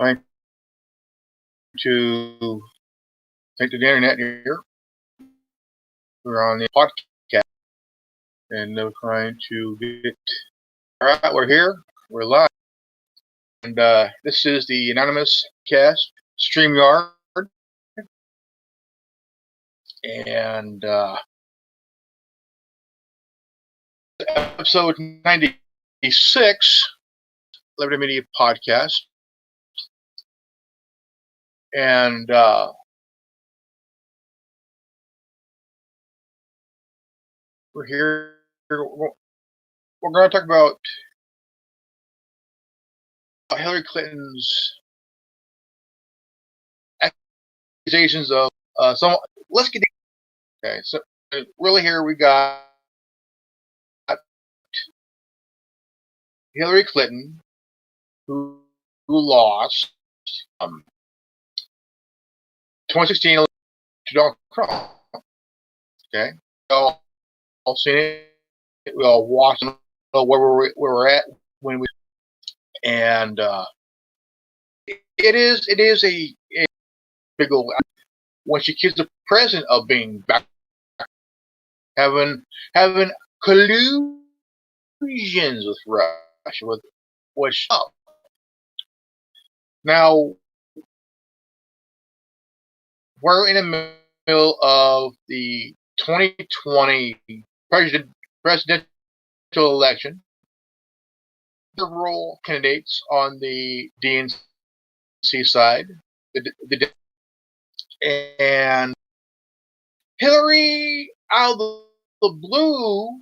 trying to take to the internet here. We're on the podcast, and they're trying to get. All right, we're here. We're live, and this is the anonymous cast StreamYard, and episode 96, Liberty Media Podcast, and we're here. We're going to talk about Hillary Clinton's accusations of some. Let's get. Okay, so really here we got Hillary Clinton, who lost 2016 to Donald Trump. Okay, we all seen it. We all watched where we're at when we, and it is a big old, when she accused the president of being back, having collusions with Russia, with Trump. Now we're in the middle of the 2020 presidential election. Several candidates on the DNC side, and Hillary, out of the blue,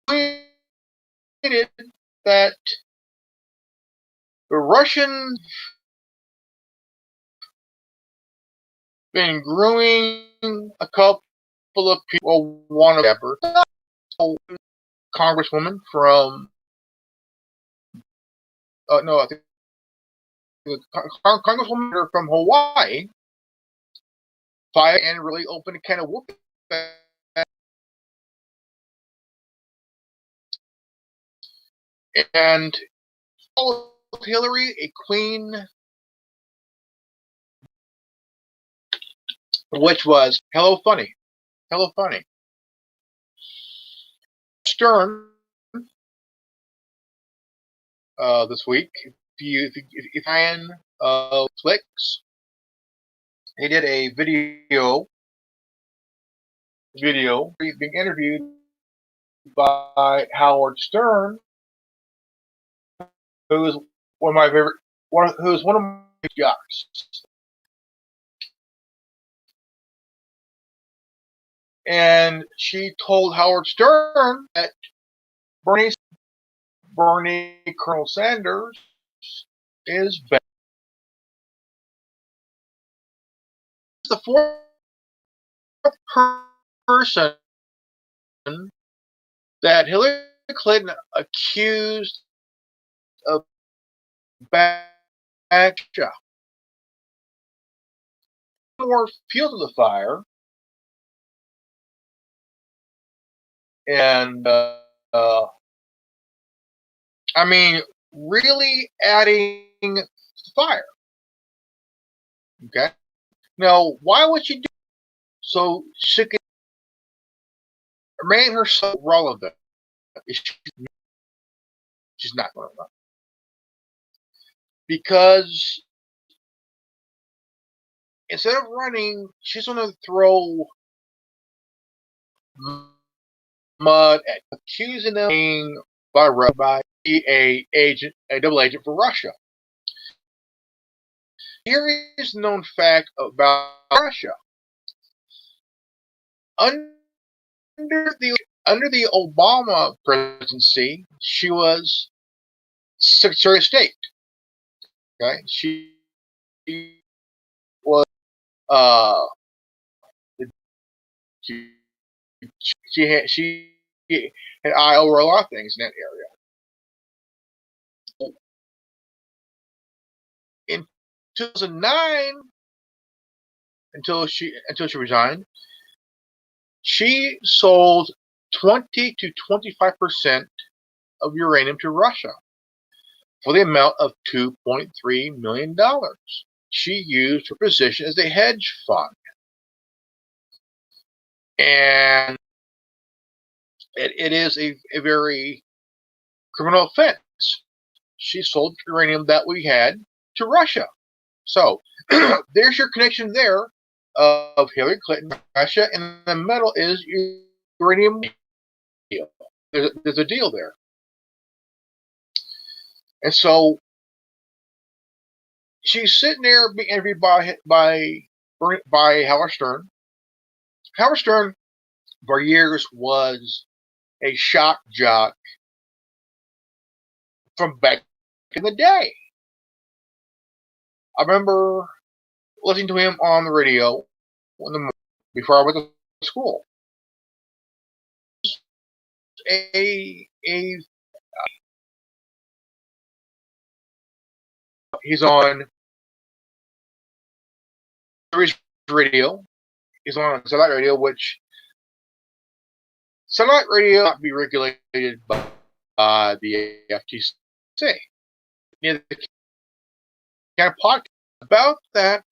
tweeted that the Russians been grooming a couple of people, one of them, a congresswoman from, no, I think the congresswoman from Hawaii, and really opened a can of whooping. And called Hillary a queen, which was hello funny. Stern, this week, if fan of Flicks, he did a video being interviewed by Howard Stern, who is one of my guys. And she told Howard Stern that Bernie Colonel Sanders is better. The fourth person that Hillary Clinton accused of backshot. More fuel to the fire, and I mean, really adding fire. Okay. Now, why would she do so? She could remain herself relevant. She's not going to run, because instead of running, she's going to throw mud at accusing them of being by a double agent for Russia. Here is the known fact about Russia. Under the Obama presidency, she was Secretary of State. Okay, she was she had eye over a lot of things in that area. In 2009, until she resigned, she sold 20 to 25% of uranium to Russia for the amount of $2.3 million she used her position as a hedge fund. And it is a very criminal offense. She sold uranium that we had to Russia. So there's your connection there of Hillary Clinton, Russia, and the metal is uranium deal. There's a deal there. And so she's sitting there being interviewed by Howard Stern. Howard Stern, for years, was a shock jock from back in the day. I remember listening to him on the radio before I went to school. He's on radio. He's on satellite radio, which satellite radio not be regulated by the FTC. Neither can a podcast about that.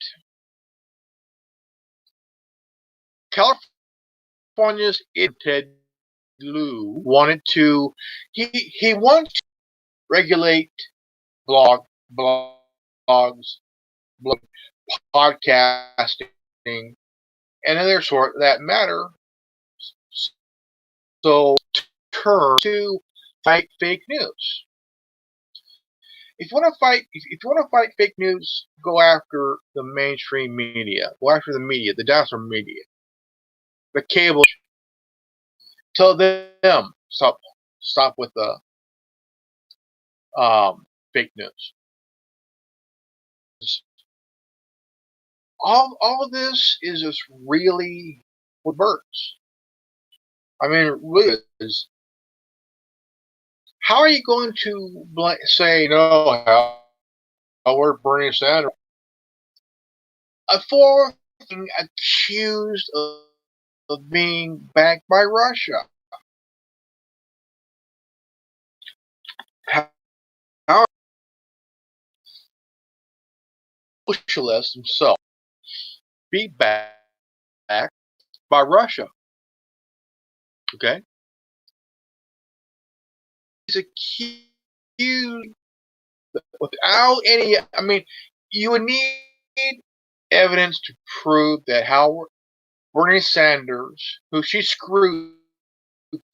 California's Ted Lieu wanted to he wanted to regulate blogs, podcasting, and other sort that matter. So turn to fight fake news. If you want to fight fake news, go after the mainstream media. Go after the media, the dinosaur media, the cable. Tell them stop with the fake news. All of this is just really with birds. I mean, it really is. How are you going to say no? We're Bernie Sanders, a fourth accused of being backed by Russia? How socialist himself be backed by Russia? Okay, he's accused without any. I mean, you would need evidence to prove that Bernie Sanders, who she screwed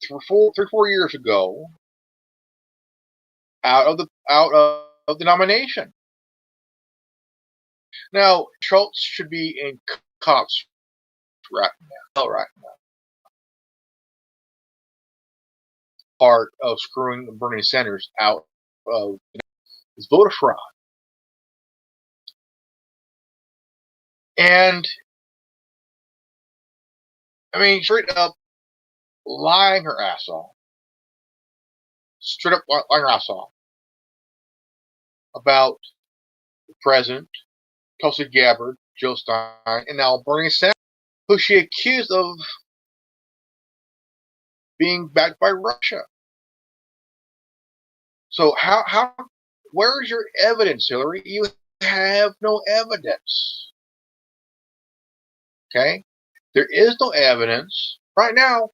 3-4 years ago, out of the nomination. Now, Schultz should be in cops right now. Part of screwing Bernie Sanders out of his voter fraud. And, I mean, straight up lying her ass off. Straight up lying her ass off about the president, Tulsi Gabbard, Joe Stein, and now Bernie Sanders, who she accused of being backed by Russia. So where's your evidence, Hillary? You have no evidence. Okay? There is no evidence. Right now,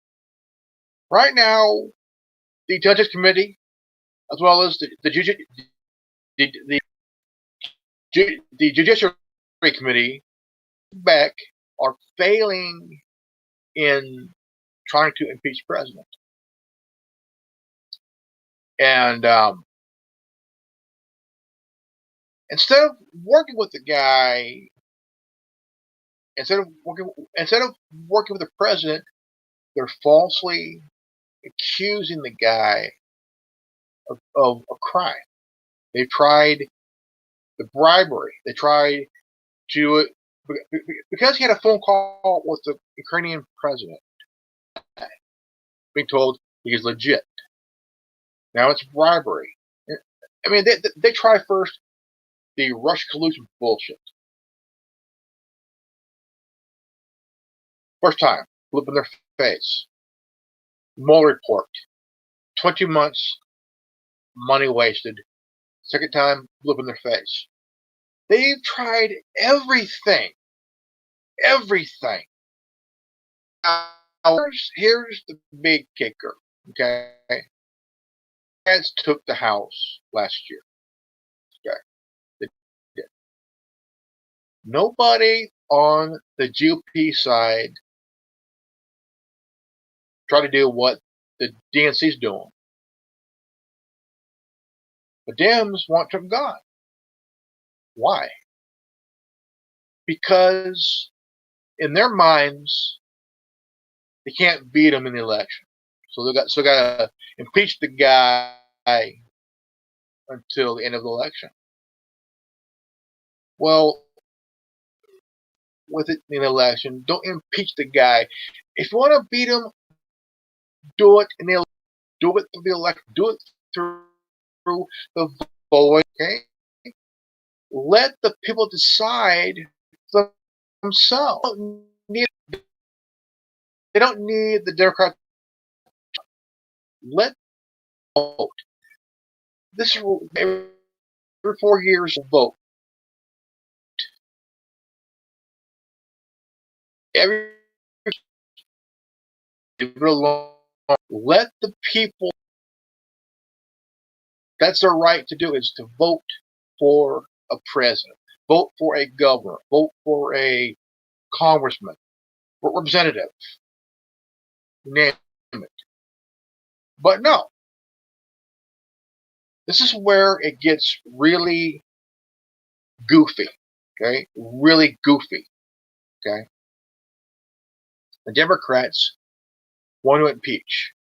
the Judges Committee, as well as the Judiciary Committee, back, are failing in trying to impeach the president. And instead of working with the guy, instead of working with the president, they're falsely accusing the guy of a crime. They tried the bribery. They tried to because he had a phone call with the Ukrainian president, being told he's legit. Now it's bribery. I mean, they try first the Rush collusion bullshit. First time, flip in their face. Mueller report. 20 months, money wasted, Second time, blew up in their face. They've tried everything. Everything. Now, here's the big kicker. Okay. Democrats took the House last year. Okay. They did. Nobody on the GOP side tried to do what the DNC's doing. The Dems want Trump gone. Why? Because in their minds, they can't beat him in the election. So they got to impeach the guy until the end of the election. Well, with it in the election, don't impeach the guy. If you want to beat him, do it in the election. Do it through the election. Do it through the vote. Okay. Let the people decide for themselves. They don't need the Democrat. Let them vote. This every 4 years vote. Every let the people. That's their right to do, is to vote for a president, vote for a governor, vote for a congressman, for a representative, name it. But no, this is where it gets really goofy. Okay, really goofy. Okay, the Democrats want to impeach.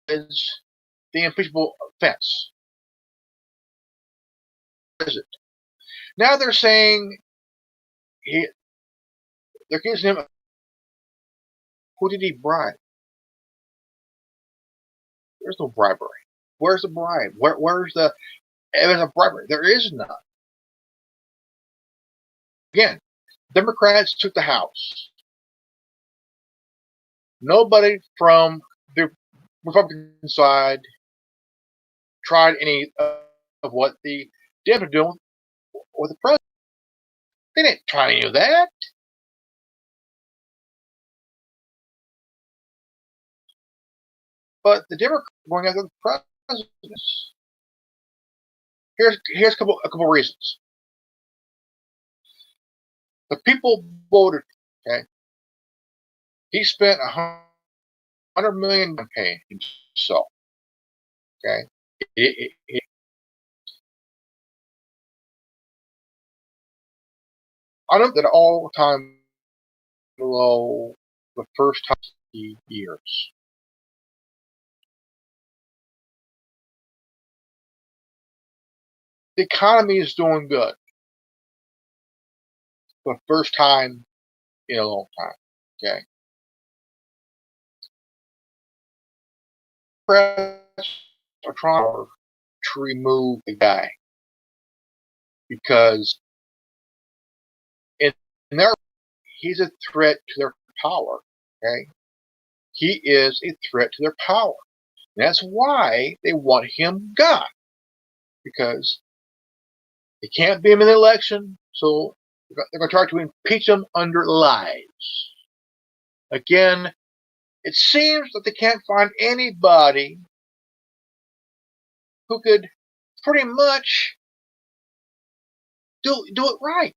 Is the impeachable offense? Is it? Now they're saying they're accusing him. Who did he bribe? There's no bribery. Where's the bribe? Where's the evidence of bribery? There is none. Again, Democrats took the House. Nobody from the Republican side tried any of what the Dems are doing with the president. They didn't try any of that. But the Democrats are going after the president. Here's a couple reasons. The people voted. Okay, he spent $100 million campaign himself. Okay, I don't that all time below the first 20 years. The economy is doing good for the first time in a long time. Okay, press are trying to remove the guy because in their he's a threat to their power. Okay, he is a threat to their power. And that's why they want him gone, because they can't beat him in the election, so they're going to try to impeach him under lies. Again, it seems that they can't find anybody who could pretty much do it right.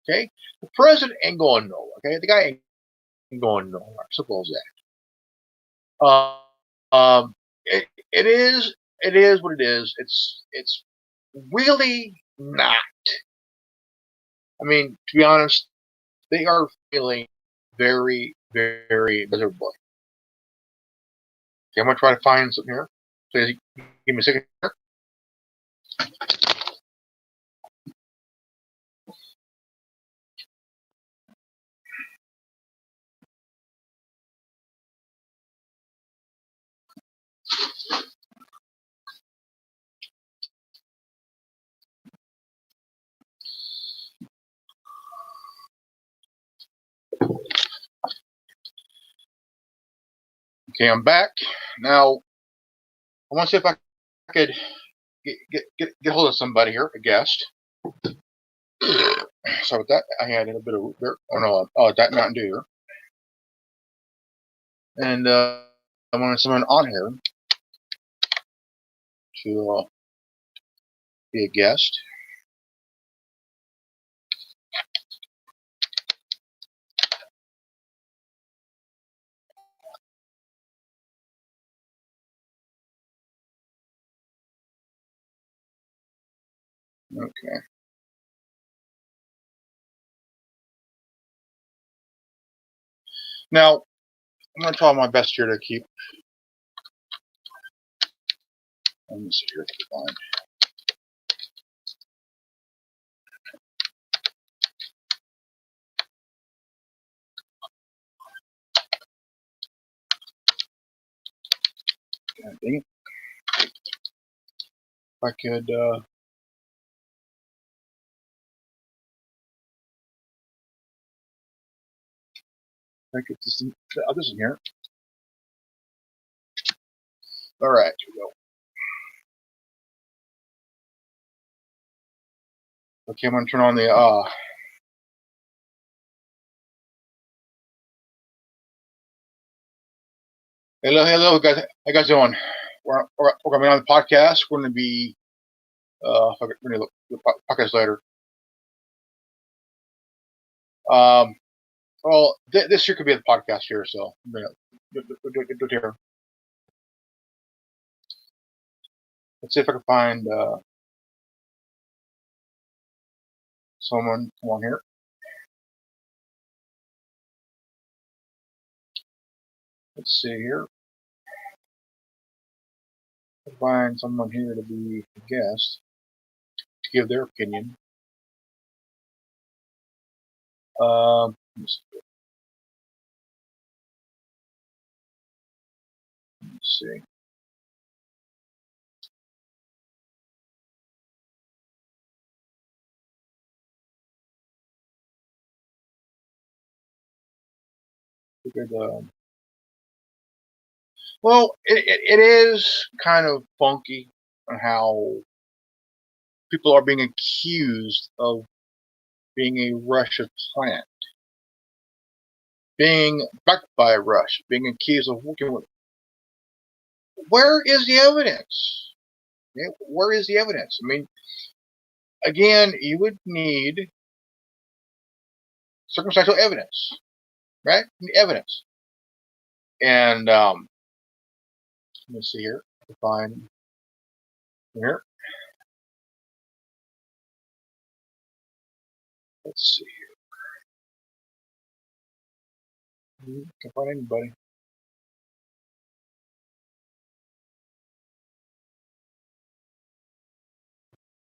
Okay, the president ain't going nowhere. Okay, the guy ain't going nowhere. Suppose that. It is what it is. It's really not. I mean, to be honest, they are feeling very, very miserable. Okay, I'm gonna try to find something here. Please give me a second here. Okay, I'm back. Now, I want to see if I could get hold of somebody here, a guest. So with that, I had a bit of root beer. Oh no, that Mountain Dew here. And I wanted someone on here to be a guest. Okay. Now, I'm going to try my best here to keep. Let me see here if I can find. God dang it. If I could. Get this in, this in here. All right, here we go. Okay, I'm going to turn on the. Hello, guys. How you guys doing? We're going to be on the podcast. We're going to be. We're going to look the podcast later. Well, this here could be the podcast here, so do it here. Let's see if I can find someone on here. Let's see here. Find someone here to be a guest to give their opinion. Let's see. Well, it is kind of funky on how people are being accused of being a Russia plant, being backed by Russia, being accused of working with. Where is the evidence? Yeah, where is the evidence? I mean, again, you would need circumstantial evidence, right? Evidence. And let me see here. Find here. Let's see here. Can't find anybody.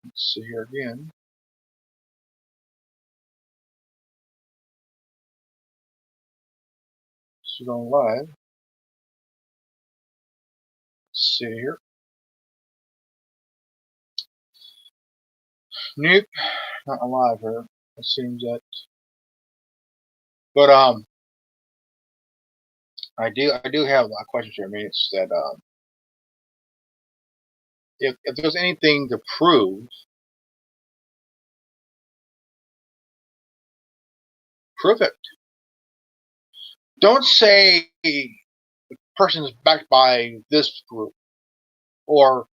Let's see here again. She's on live. Let's see here. Nope, not alive here. It seems that. But I do have a question here. I mean, it's that if there's anything to prove it. Don't say the person is backed by this group or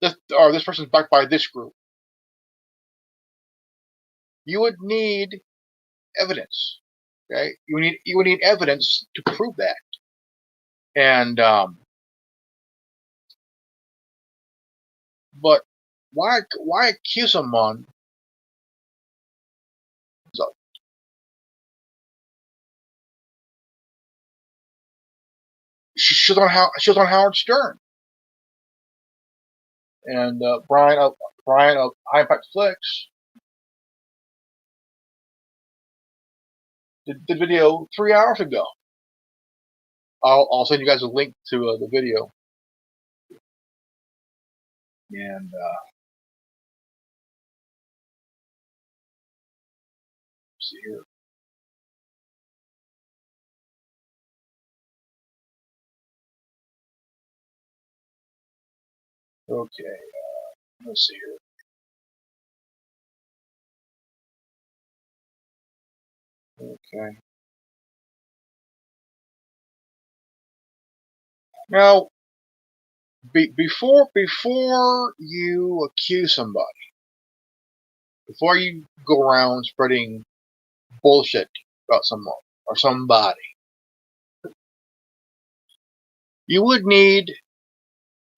this person is backed by this group. You would need evidence. Okay, you would need evidence to prove that. And but why accuse someone? So, she was on Howard Stern and Brian of High Impact Flicks did the video 3 hours ago. I'll send you guys a link to the video. And see here. Okay, let's see here. Okay. Now, before you accuse somebody, before you go around spreading bullshit about someone or somebody, you would need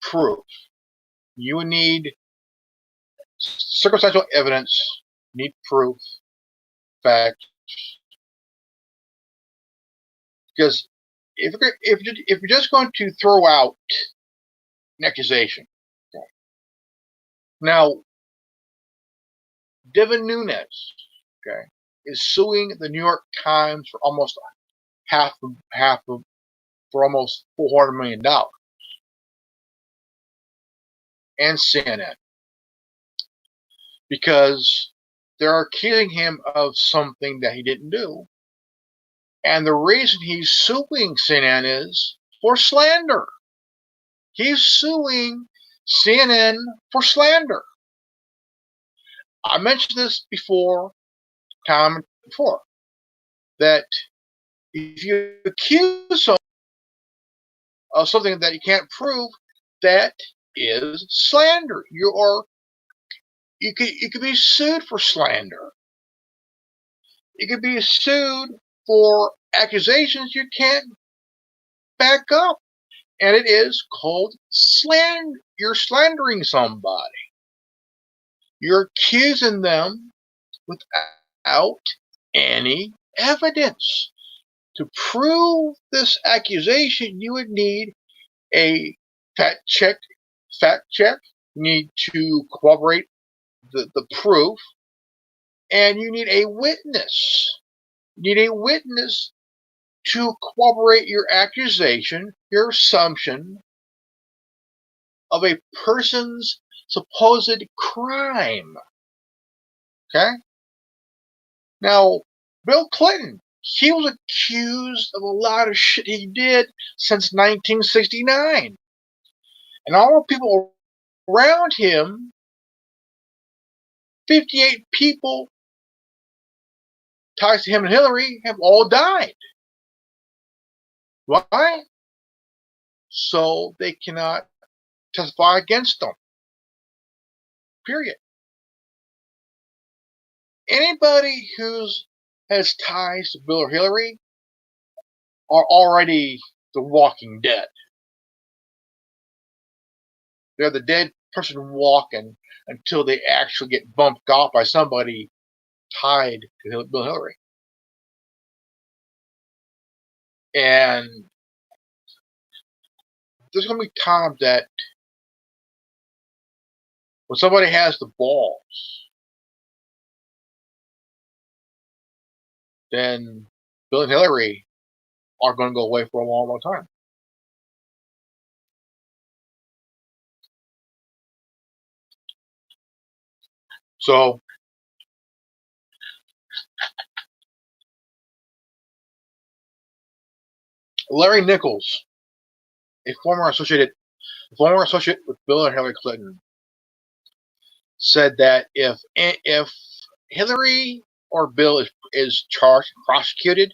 proof. You would need circumstantial evidence. You need proof, facts, because if you're just going to throw out an accusation, okay. Now Devin Nunes, okay, is suing the New York Times for almost half of for almost $400 million, and CNN, because they're accusing him of something that he didn't do, and the reason he's suing CNN is for slander. He's suing CNN for slander. I mentioned this time before, that if you accuse someone of something that you can't prove, that is slander. You could be sued for slander. You could be sued for accusations you can't back up, and it is called slander. You're slandering somebody. You're accusing them without any evidence. To prove this accusation, you would need a fact check. You need to corroborate the proof, and you need a witness. You need a witness to corroborate your accusation, your assumption of a person's supposed crime. Okay? Now, Bill Clinton, he was accused of a lot of shit he did since 1969. And all the people around him, 58 people tied to him and Hillary, have all died. Why? So they cannot testify against them. Period. Anybody who has ties to Bill or Hillary are already the walking dead. They're the dead person walking until they actually get bumped off by somebody tied to Bill and Hillary. And there's going to be times that when somebody has the balls, then Bill and Hillary are going to go away for a long, long time. So Larry Nichols, a former associate with Bill and Hillary Clinton, said that if Hillary or Bill is charged and prosecuted,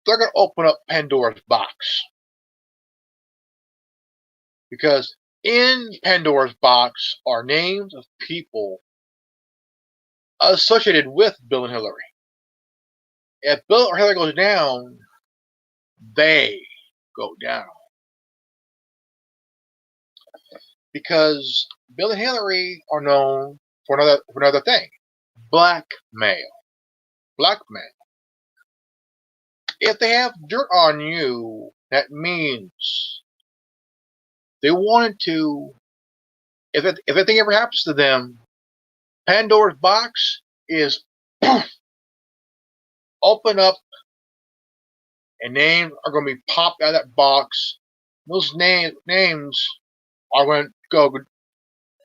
they're going to open up Pandora's box. Because in Pandora's box are names of people associated with Bill and Hillary. If Bill or Hillary goes down, they go down. Because Bill and Hillary are known for another thing. Blackmail. Blackmail. If they have dirt on you, that means they wanted to, if anything ever happens to them, Pandora's box is open up, and names are going to be popped out of that box. Those names are going to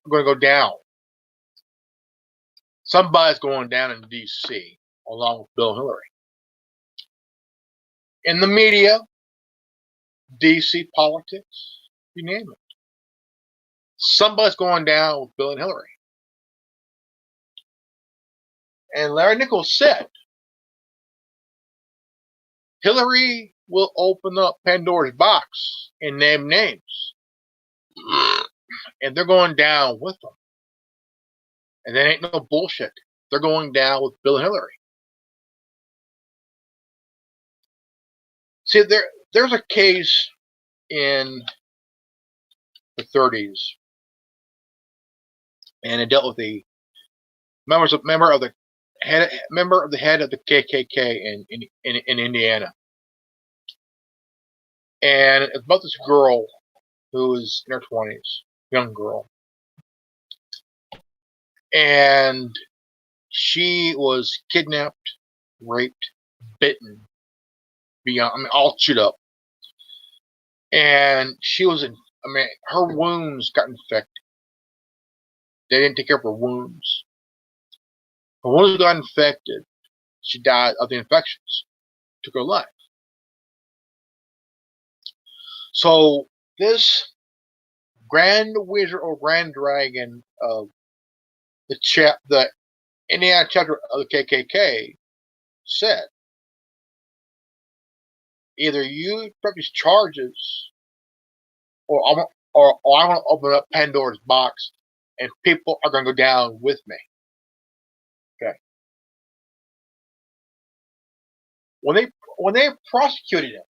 go down. Somebody's going down in D.C. along with Bill and Hillary. In the media, DC politics, you name it. Somebody's going down with Bill and Hillary. And Larry Nichols said, Hillary will open up Pandora's box and name names. And they're going down with them. And that ain't no bullshit. They're going down with Bill and Hillary. See, there's a case in the 30s, and it dealt with the member of the head of the KKK in Indiana, and it's about this girl who was in her 20s, young girl, and she was kidnapped, raped, bitten, all chewed up, and she was her wounds got infected. They didn't take care of her wounds. Her wounds got infected. She died of the infections. Took her life. So this Grand Wizard or Grand Dragon of the Indiana chapter of the KKK said, either you prep these charges, or I want to open up Pandora's box, and people are going to go down with me. Okay. When they prosecuted him,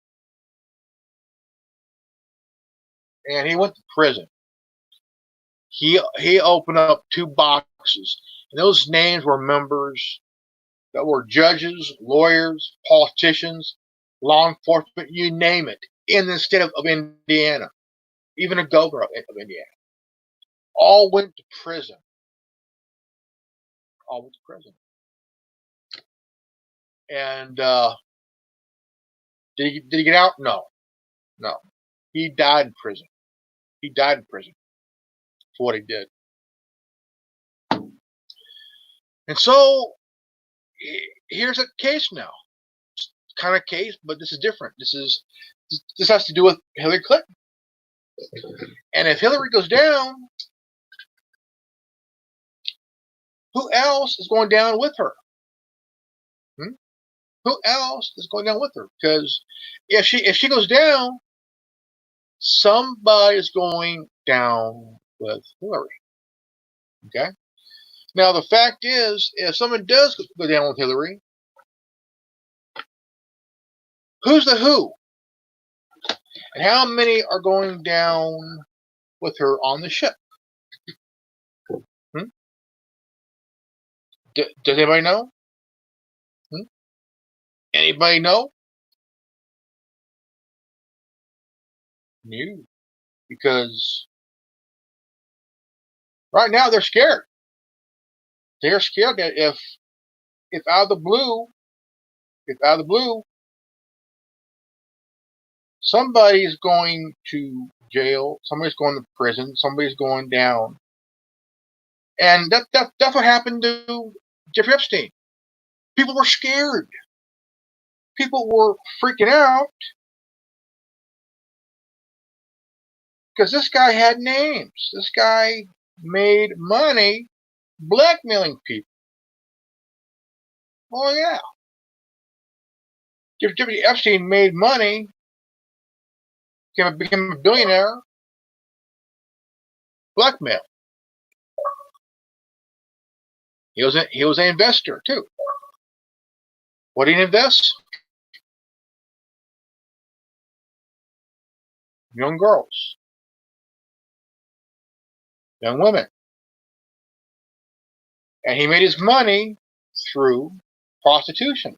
and he went to prison, he opened up 2 boxes, and those names were members that were judges, lawyers, politicians, law enforcement, you name it, in the state of Indiana, even a governor of Indiana, all went to prison. All went to prison. And did he get out? No. He died in prison. He died in prison for what he did. And so here's a case now. Kind of case, but this is different. This has to do with Hillary Clinton. And if Hillary goes down, who else is going down with her? Who else is going down with her? Because if she goes down, somebody's going down with Hillary. Okay? Now, the fact is, if someone does go down with Hillary, who's the who? And how many are going down with her on the ship? Does anybody know? Anybody know? No. Because right now they're scared. They're scared that if out of the blue, somebody's going to jail, somebody's going to prison, somebody's going down. And that's what happened to Jeffrey Epstein. People were scared. People were freaking out because this guy had names. This guy made money blackmailing people. Oh, yeah. Jeffrey Epstein made money, became a billionaire, blackmail. He was an investor, too. What did he invest? Young girls. Young women. And he made his money through prostitution.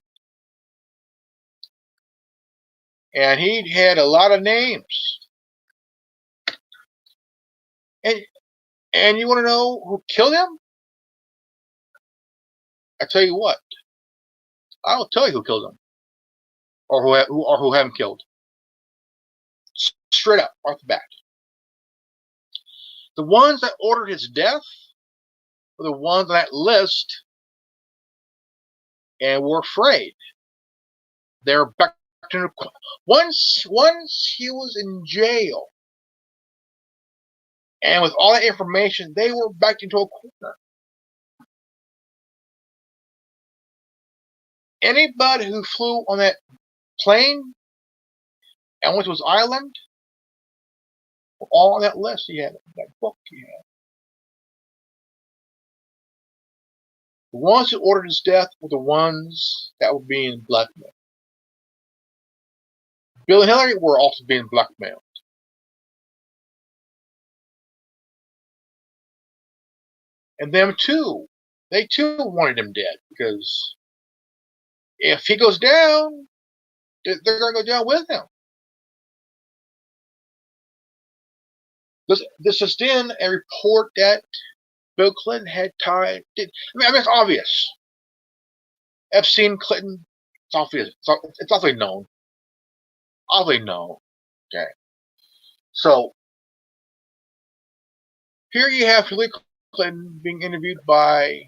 And he had a lot of names. And you want to know who killed him? I tell you what. I'll tell you who killed him, or who had him killed. Straight up, off the bat. The ones that ordered his death were the ones on that list and were afraid. They're back into once he was in jail, and with all that information, they were backed into a corner. Anybody who flew on that plane and went to his island were all on that list he had, that book he had. The ones who ordered his death were the ones that were being blackmailed. Bill and Hillary were also being blackmailed. And them too. They too wanted him dead, because if he goes down, they're going to go down with him. This is then a report that Bill Clinton had tied. I mean, it's obvious. Epstein, Clinton, it's obvious. It's obviously known. Obviously known. Okay. So here you have Hillary Clinton being interviewed by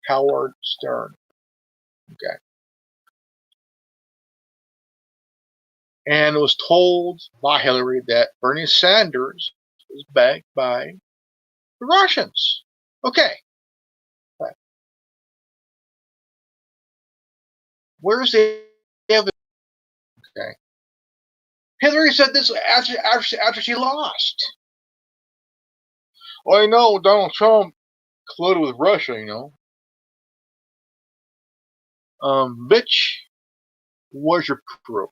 Howard Stern. Okay. And was told by Hillary that Bernie Sanders is backed by the Russians. Okay. Right. Where's the evidence? Okay. Hillary said this after she lost. Well, I know Donald Trump colluded with Russia, Bitch, where's your proof?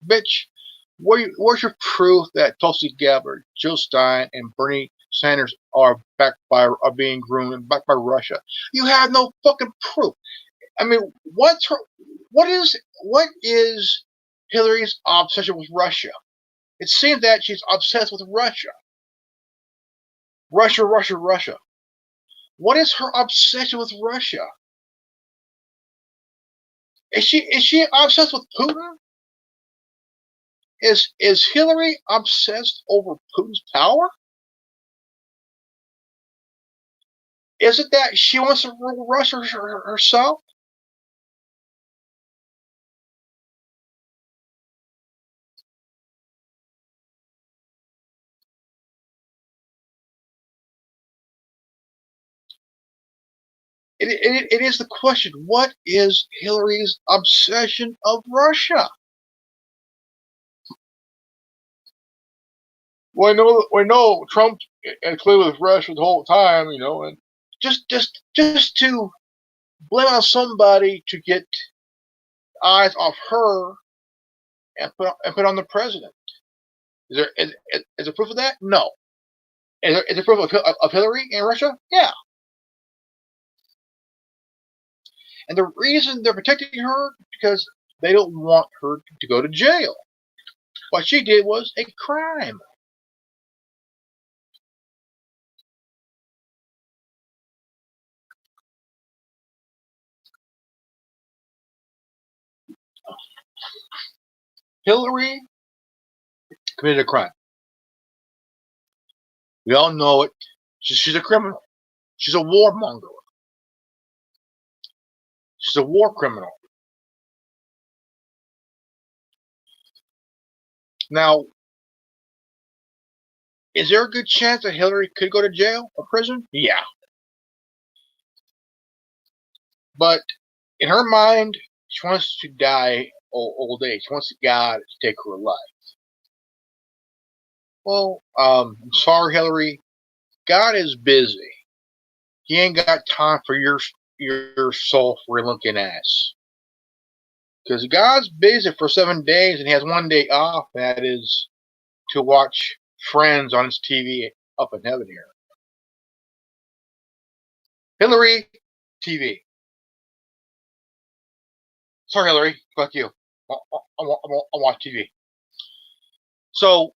Bitch, where's your proof that Tulsi Gabbard, Jill Stein, and Bernie Sanders are being groomed and backed by Russia? You have no fucking proof. I mean, what is Hillary's obsession with Russia? It seems that she's obsessed with Russia. Russia, Russia, Russia. What is her obsession with Russia? Is she obsessed with Putin? Is Hillary obsessed over Putin's power? Is it that she wants to rule Russia herself? It is the question. What is Hillary's obsession of Russia? Well, I know Trump included with Russia the whole time, and just to blame on somebody to get eyes off her and put on the president. Is there proof of that? No. Is there proof of Hillary in Russia? Yeah. And the reason they're protecting her because they don't want her to go to jail. What she did was a crime. Hillary committed a crime. We all know it. She's a criminal. She's a warmonger. She's a war criminal. Now, is there a good chance that Hillary could go to jail or prison? Yeah. But in her mind, she wants to die old age. She wants God to take her life. Well, I'm sorry, Hillary. God is busy. He ain't got time for your soul-free looking ass. Because God's busy for 7 days and he has 1 day off. That is to watch Friends on his TV up in heaven here. Hillary TV. Sorry, Hillary. Fuck you. I watch TV. So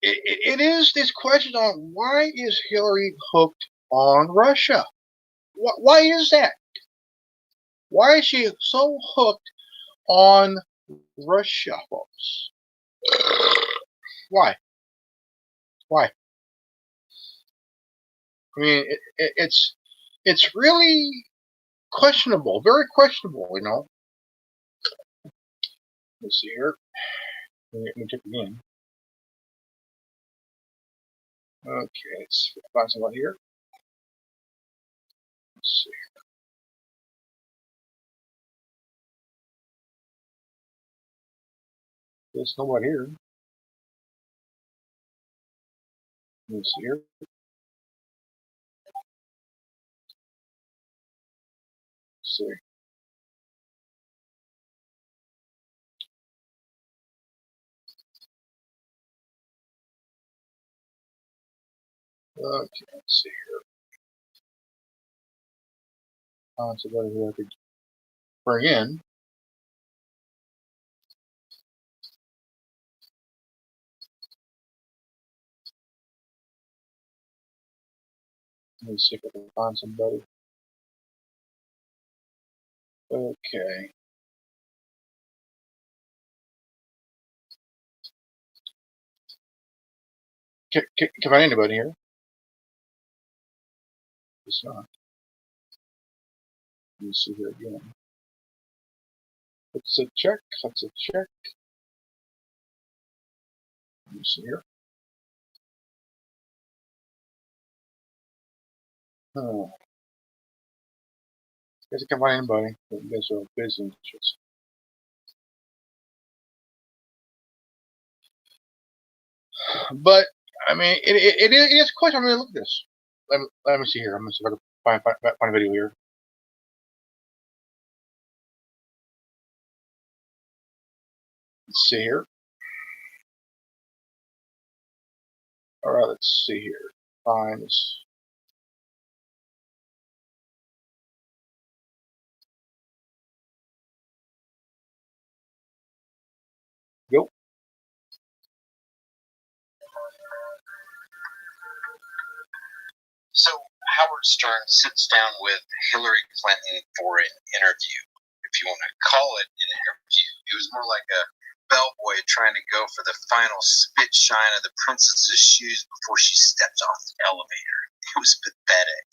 it is this question on why is Hillary hooked on Russia? Why is that? Why is she so hooked on Russia, folks? Why? Why? I mean, it's really questionable, very questionable, Let's see here. Let me check again. Okay, let's find someone here. Let's see. There's nobody here. Let's see here. Let's see. Okay, let's see here. Find somebody who I could bring in. Let me see if I can find somebody. Okay. Can I find anybody here? It's not. Let me see here again. Let's check. Let's check. Let me see here. Oh. Guess I can't find anybody. You guys are busy. But I mean, it is a question. I'm gonna look at this. Let me see here. I'm gonna see if I can find a video here. Let's see here. All right, let's see here. Find this. Go. So Howard Stern sits down with Hillary Clinton for an interview, if you want to call it an interview. It was more like a bellboy trying to go for the final spit shine of the princess's shoes before she steps off the elevator. It was pathetic.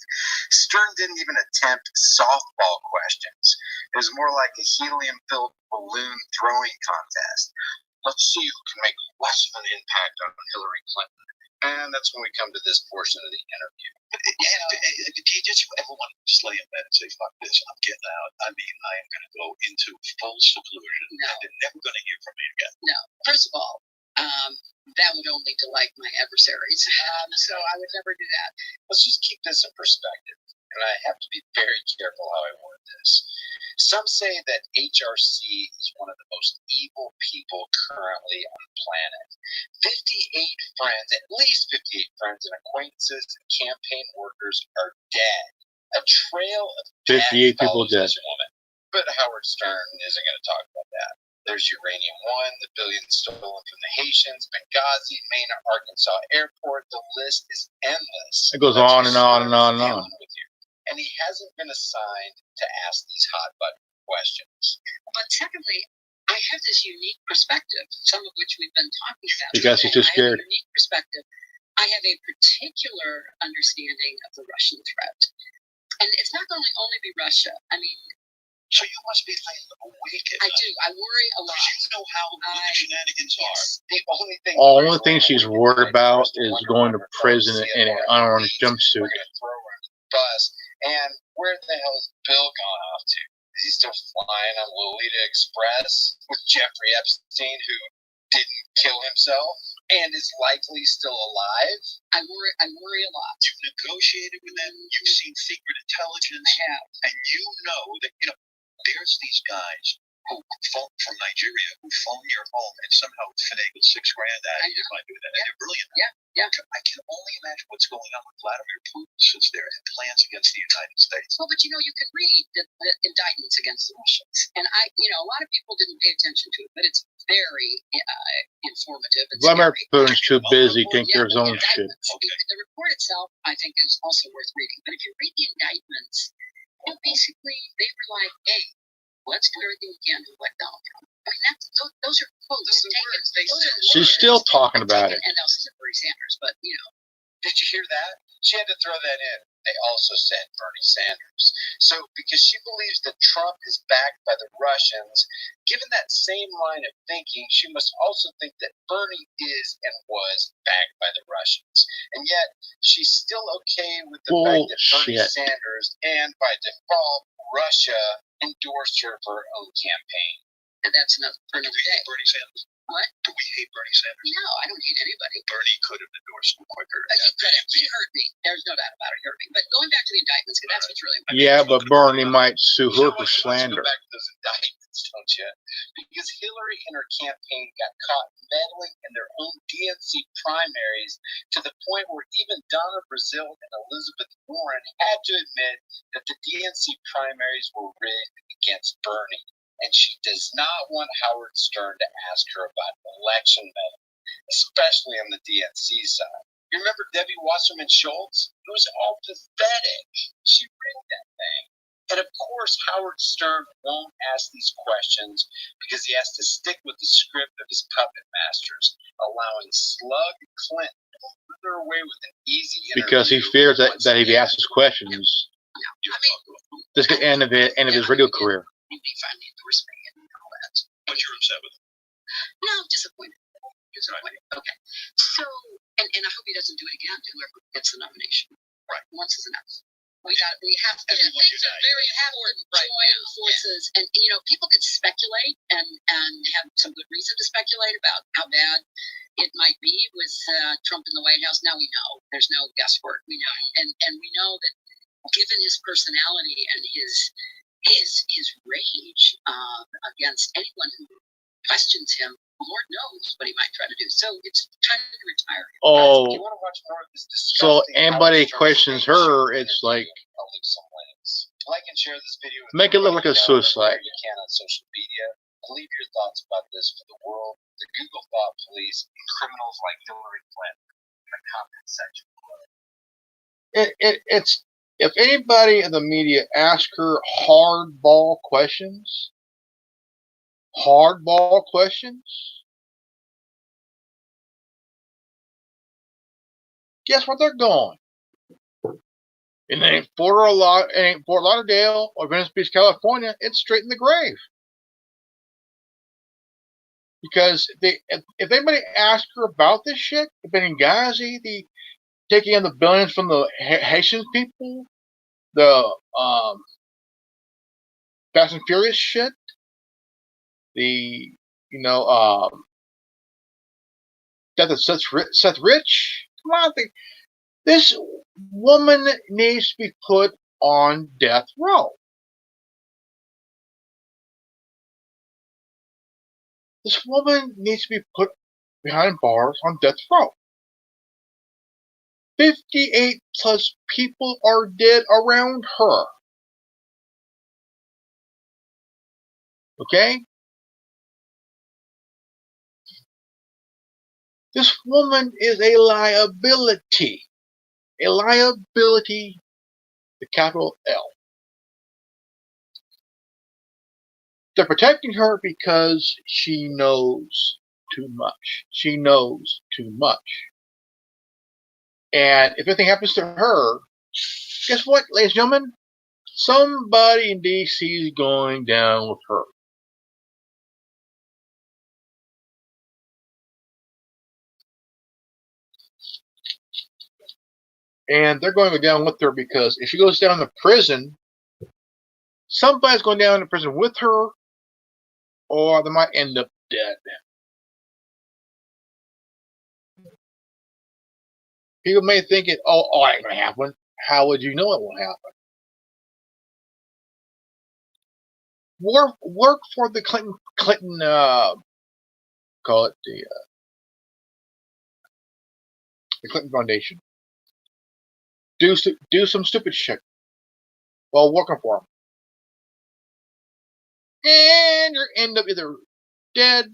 Stern didn't even attempt softball questions. It was more like a helium-filled balloon throwing contest. Let's see who can make less of an impact on Hillary Clinton. And that's when we come to this portion of the interview. Did you ever want to just lay in bed and say, fuck this, I'm getting out? I mean, I am going to go into full seclusion. No. And they're never going to hear from me again. No. First of all, that would only delight my adversaries. So I would never do that. Let's just keep this in perspective. And I have to be very careful how I word this. Some say that HRC is one of the most evil people currently on the planet. 58 friends, at least 58 friends and acquaintances and campaign workers are dead. A trail of 58 people dead. Woman. But Howard Stern isn't going to talk about that. There's Uranium One, the billions stolen from the Haitians, Benghazi, Maine, Arkansas Airport. The list is endless. It goes on and on and on and on. And he hasn't been assigned to ask these hot button questions. But secondly, I have this unique perspective, some of which we've been talking about. Because he's too scared. I have a unique perspective. I have a particular understanding of the Russian threat. And it's not going to only be Russia. I mean, so you must be laying awake at night. I do. I worry a lot. You know how the shenanigans are. The only thing she's worried about is going to prison in an orange jumpsuit. We're going to throw her under the bus. And where the hell is Bill gone off to? Is he still flying on Lolita Express with Jeffrey Epstein, who didn't kill himself and is likely still alive? I worry a lot. You've negotiated with them. You've seen secret intelligence. I have. And you know that, there's these guys who phone from Nigeria who phone your home and somehow finagle $6,000 out of you by doing that. And they're brilliant. Yeah. I can only imagine what's going on with Vladimir Putin since there and plans against the United States. Well, but you can read the indictments against the Russians. And a lot of people didn't pay attention to it, but it's very informative. Vladimir Putin's too busy taking care of his own shit. Okay. The report itself, I think, is also worth reading. But if you read the indictments, basically they were like, hey, let's do everything we can to let Donald Trump. I mean, those are quotes taken. She's still talking about it. And else is Bernie Sanders, but Did you hear that? She had to throw that in. they also said Bernie Sanders. So because she believes that Trump is backed by the Russians, given that same line of thinking, she must also think that Bernie is and was backed by the Russians. And yet, she's still okay with the fact that Bernie Sanders and, by default, Russia endorsed her for her own campaign. And that's enough for another day. Bernie Sanders? What? Do we hate Bernie Sanders? No, I don't hate anybody. Bernie could have endorsed him quicker. He could have. He hurt me. There's no doubt about it. He hurt me. But going back to the indictments, because that's what's really important. Yeah, but Bernie might sue her for slander. Let's go back to those indictments, don't you? Because Hillary and her campaign got caught meddling in their own DNC primaries to the point where even Donna Brazile and Elizabeth Warren had to admit that the DNC primaries were rigged against Bernie. And she does not want Howard Stern to ask her about election meddling, especially on the DNC side. You remember Debbie Wasserman Schultz? It was all pathetic. She rigged that thing. And of course, Howard Stern won't ask these questions because he has to stick with the script of his puppet masters, allowing Slug Clinton to slither away with an easy interview. Because he fears that if he asks questions, this could end of his radio career. He finally endorsed me and all that. But you're upset with him? No, I'm disappointed. Okay. So, and I hope he doesn't do it again, whoever gets the nomination. Right. Once is enough. We have to. Things are very important. Join forces. And, people could speculate and have some good reason to speculate about how bad it might be with Trump in the White House. Now we know. There's no guesswork. We know. And we know that given his personality and his rage against anyone who questions him, Lord knows what he might try to do. So it's time to retire. Oh, you want to watch more of this so anybody questions her, it's like, I'll leave some links. Like and share this video with make it look like a suicide. You can on social media. And leave your thoughts about this for the world, the Google Thought Police, and criminals like Hillary Clinton in the comment section below. It's if anybody in the media asks her hardball questions, guess what they're going? It ain't Fort Lauderdale or Venice Beach, California. It's straight in the grave. Because if anybody asks her about this shit, the Benghazi, the taking in the billions from the Haitian people, the Fast and Furious shit, the death of Seth Rich. Come on, this woman needs to be put on death row. This woman needs to be put behind bars on death row. 58 plus people are dead around her. Okay? This woman is a liability. A liability, the capital L. They're protecting her because she knows too much. She knows too much. And if anything happens to her, guess what, ladies and gentlemen? Somebody in D.C. is going down with her. And they're going to go down with her because if she goes down to prison, somebody's going down to prison with her, or they might end up dead. People may think it, oh, it ain't going to happen. How would you know it won't happen? Work for the Clinton call it the Clinton Foundation. Do some stupid shit while working for them. And you end up either dead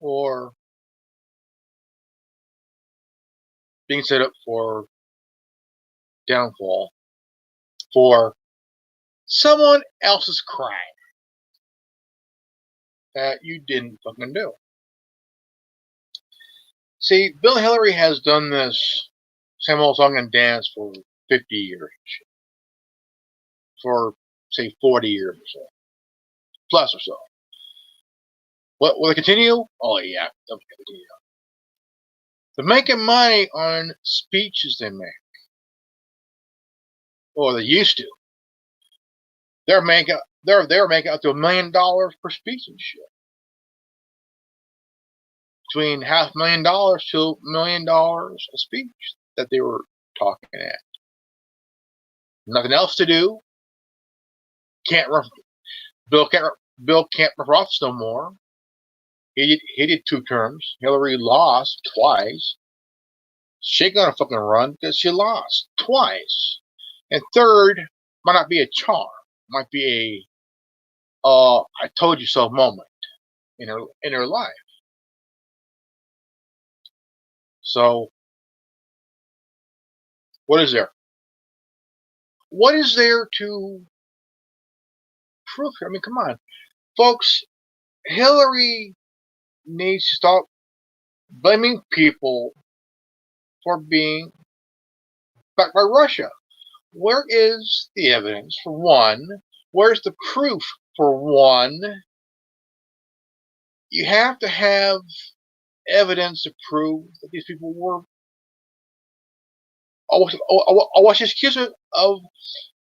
or being set up for downfall for someone else's crime that you didn't fucking do. See, Bill Hillary has done this same old song and dance for 50 years, for say 40 years or so, plus or so. What will they continue? Oh yeah, they'll continue. They're making money on speeches they make, or they used to. They're making up to $1 million per speech and shit. Between $500,000 to $1 million a speech that they were talking at. Nothing else to do. Bill can't run for office no more. He did 2 terms. Hillary lost twice. She ain't gonna fucking run because she lost twice. And third, might not be a charm. Might be a I told you so moment in her life. So what is there? What is there to prove here? I mean, come on. Folks, Hillary needs to stop blaming people for being backed by Russia. Where is the evidence, for one? Where's the proof, for one? You have to have evidence to prove that these people were.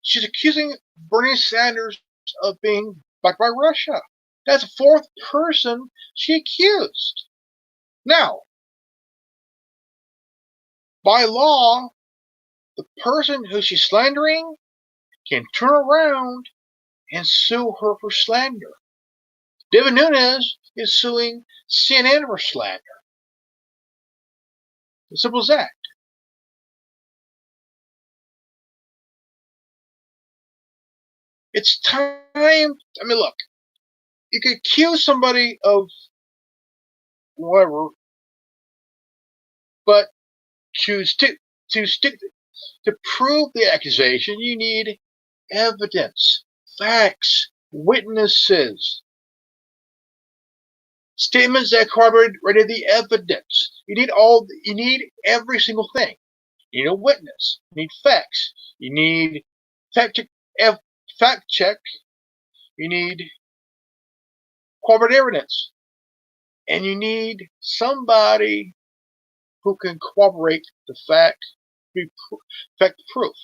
She's accusing Bernie Sanders of being backed by Russia. That's the 4th person she accused. Now, by law, the person who she's slandering can turn around and sue her for slander. David Nunes is suing CNN for slander. As simple as that. It's time. I mean, look, you can accuse somebody of whatever, but to prove the accusation, you need evidence, facts, witnesses, statements that corroborate the evidence. You need every single thing. You need a witness. You need facts. You need fact check. You need corroborated evidence. And you need somebody who can corroborate the fact proof.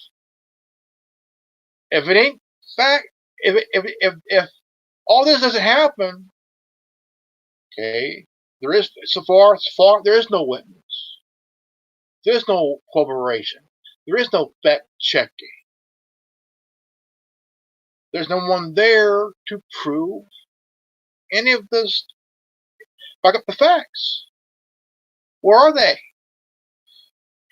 If it ain't fact, if all this doesn't happen, okay, there is there is no witness. There is no corroboration. There is no fact checking. There's no one there to prove any of this. Back up the facts. Where are they?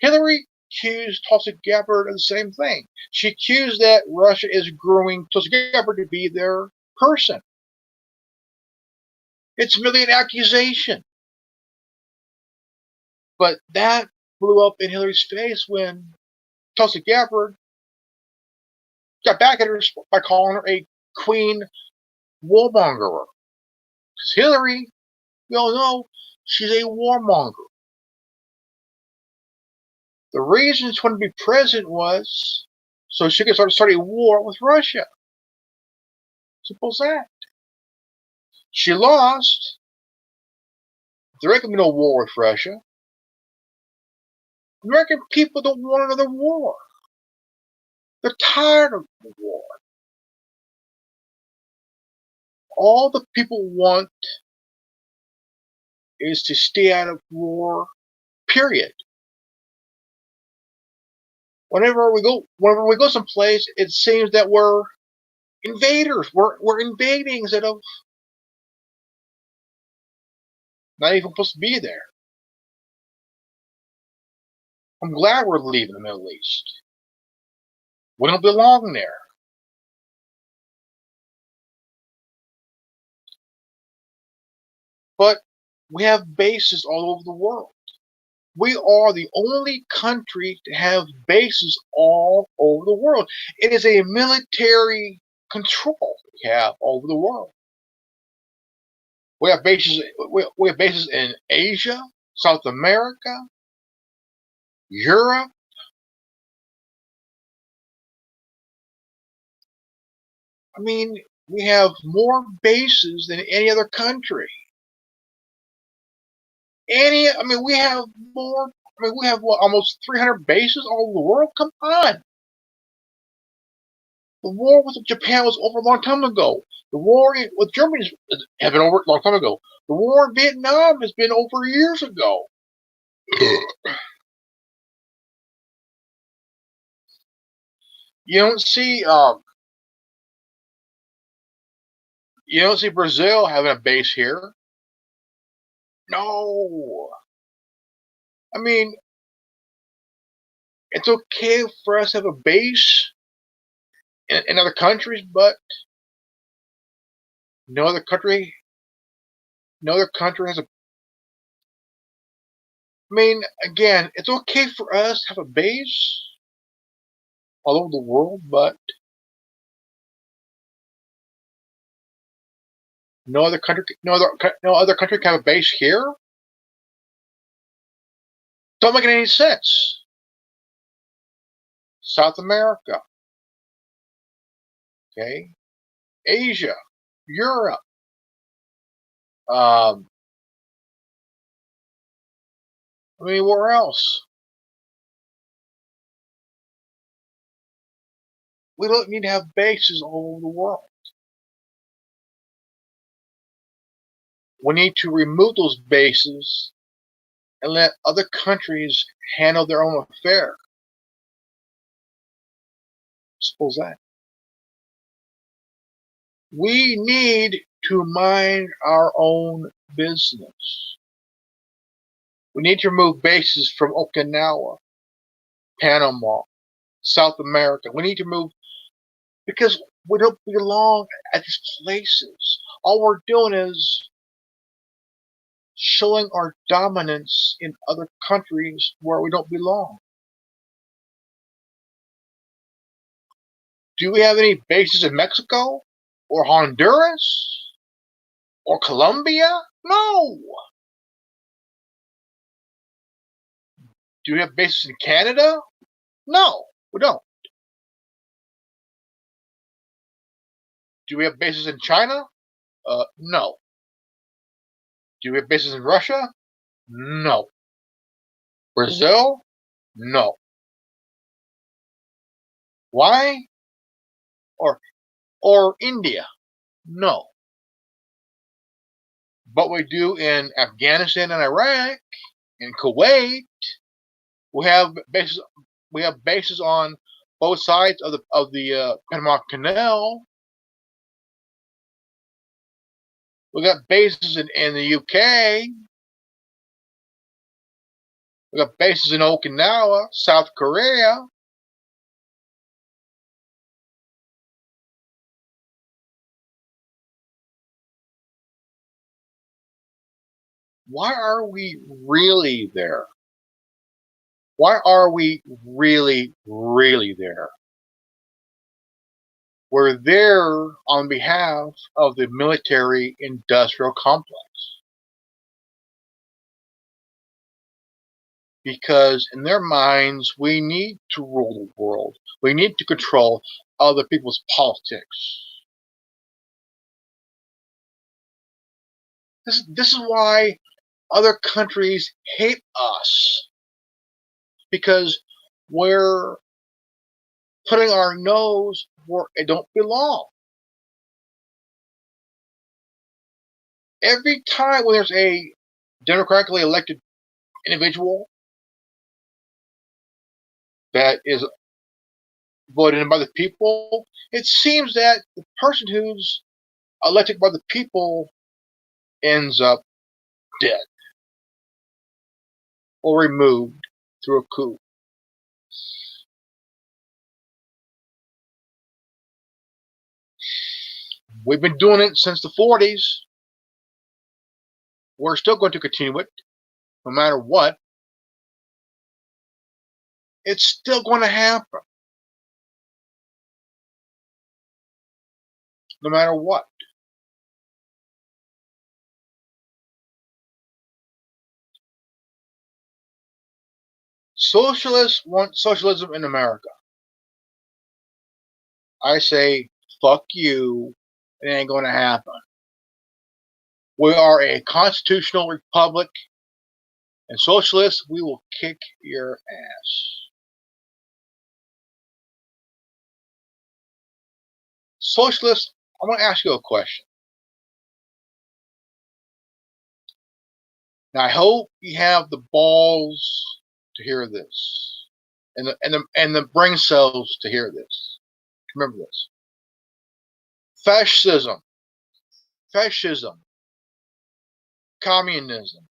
Hillary accused Tulsi Gabbard of the same thing. She accused that Russia is grooming Tulsi Gabbard to be their person. It's merely an accusation. But that blew up in Hillary's face when Tulsi Gabbard got back at her by calling her a queen warmonger. Because Hillary, we all know, she's a warmonger. The reason she wanted to be president was so she could start a war with Russia. Simple as that. She lost. There ain't gonna be no war with Russia. American people don't want another war. They're tired of the war. All the people want is to stay out of war, period. Whenever we go someplace, it seems that we're invaders. We're invading instead of not even supposed to be there. I'm glad we're leaving the Middle East. We don't belong there. But we have bases all over the world. We are the only country to have bases all over the world. It is a military control we have all over the world. We have bases. We have bases in Asia, South America, Europe, I mean, we have more bases than any other country. We have more. I mean, we have what, almost 300 bases all over the world. Come on. The war with Japan was over a long time ago. The war with Germany has been over a long time ago. The war in Vietnam has been over years ago. You don't see Brazil having a base here. No. I mean, it's okay for us to have a base in other countries, but no other country has a. I mean, again, it's okay for us to have a base all over the world, but no other country can have a base here. Don't make any sense. South America, okay, Asia, Europe, I mean, where else? We don't need to have bases all over the world. We need to remove those bases and let other countries handle their own affair. Suppose that. We need to mind our own business. We need to remove bases from Okinawa, Panama, South America. We need to move because we don't belong at these places. All we're doing is showing our dominance in other countries where we don't belong. Do we have any bases in Mexico or Honduras or Colombia? No. Do we have bases in Canada? No, we don't. Do we have bases in China? No. Do we have bases in Russia? No. Brazil? No. Why? Or India? No. But we do in Afghanistan and Iraq, in Kuwait. We have bases. We have bases on both sides of the Panama Canal. We got bases in the UK. We got bases in Okinawa, South Korea. Why are we really there? Why are we really, really there? We're there on behalf of the military industrial complex. Because in their minds, we need to rule the world. We need to control other people's politics. This is why other countries hate us. Because we're putting our nose where it don't belong. Every time when there's a democratically elected individual that is voted in by the people, it seems that the person who's elected by the people ends up dead or removed through a coup. We've been doing it since the 40s. We're still going to continue it, no matter what. It's still going to happen, no matter what. Socialists want socialism in America. I say fuck you. It ain't going to happen. We are a constitutional republic, and socialists, we will kick your ass. Socialists, I want to ask you a question. Now, I hope you have the balls to hear this, and the brain cells to hear this. Remember this: fascism, communism,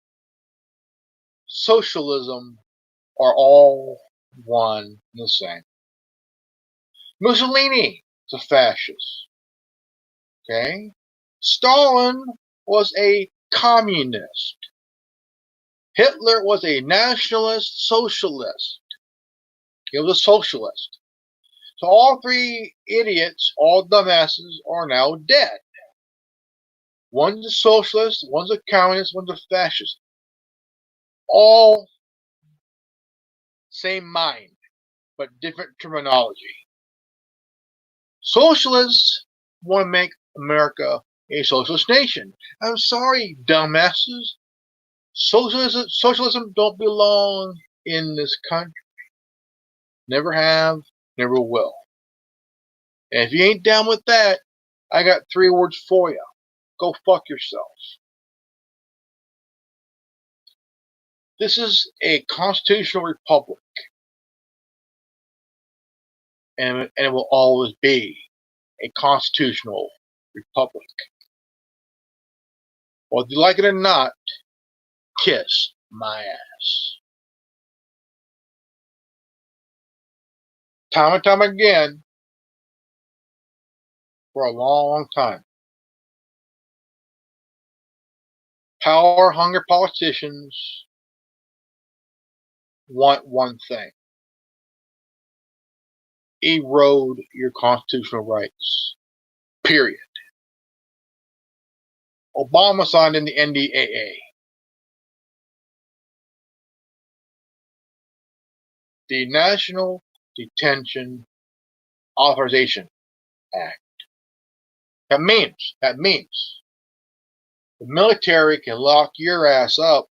socialism are all one and the same. Mussolini was a fascist. Okay, Stalin was a communist. Hitler was a nationalist socialist. He was a socialist. So all three idiots, all dumbasses, are now dead. One's a socialist, one's a communist, one's a fascist. All same mind, but different terminology. Socialists want to make America a socialist nation. I'm sorry, dumbasses. Socialism don't belong in this country. Never have, never will. And if you ain't down with that, I got 3 words for you. Go fuck yourself. This is a constitutional republic. And it will always be a constitutional republic. Whether you like it or not, kiss my ass. Time and time again, for a long time, power-hungry politicians want one thing: erode your constitutional rights. Period. Obama signed in the NDAA. The National Detention Authorization Act. That means the military can lock your ass up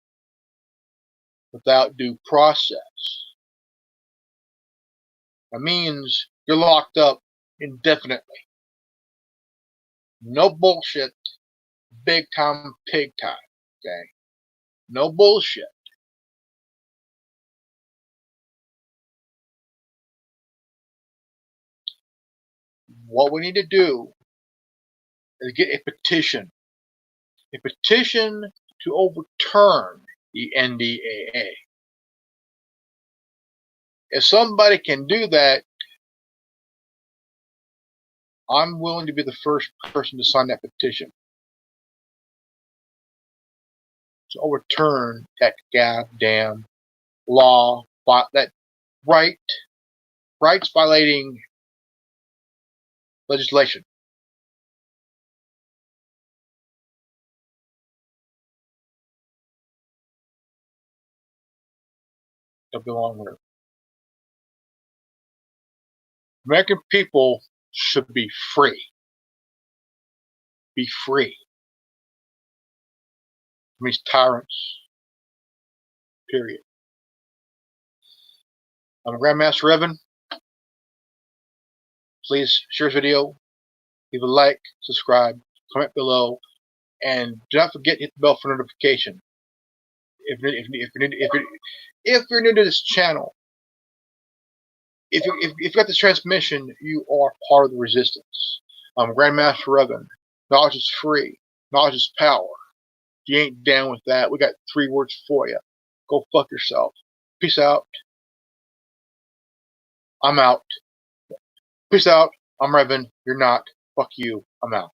without due process. That means you're locked up indefinitely. No bullshit. Big time, pig time. Okay? No bullshit. What we need to do is get a petition to overturn the NDAA. If somebody can do that, I'm willing to be the first person to sign that petition to overturn that goddamn law, that rights violating legislation. Don't belong here. American people should be free. Be free from these tyrants. Period. I'm a Grandmaster Revan. Please share this video, leave a like, subscribe, comment below, and do not forget to hit the bell for notification. If you're new to this channel, if you got this transmission, you are part of the resistance. I'm Grandmaster Revan. Knowledge is free. Knowledge is power. If you ain't down with that, we got 3 words for you. Go fuck yourself. Peace out. I'm out. Peace out. I'm Revan. You're not. Fuck you. I'm out.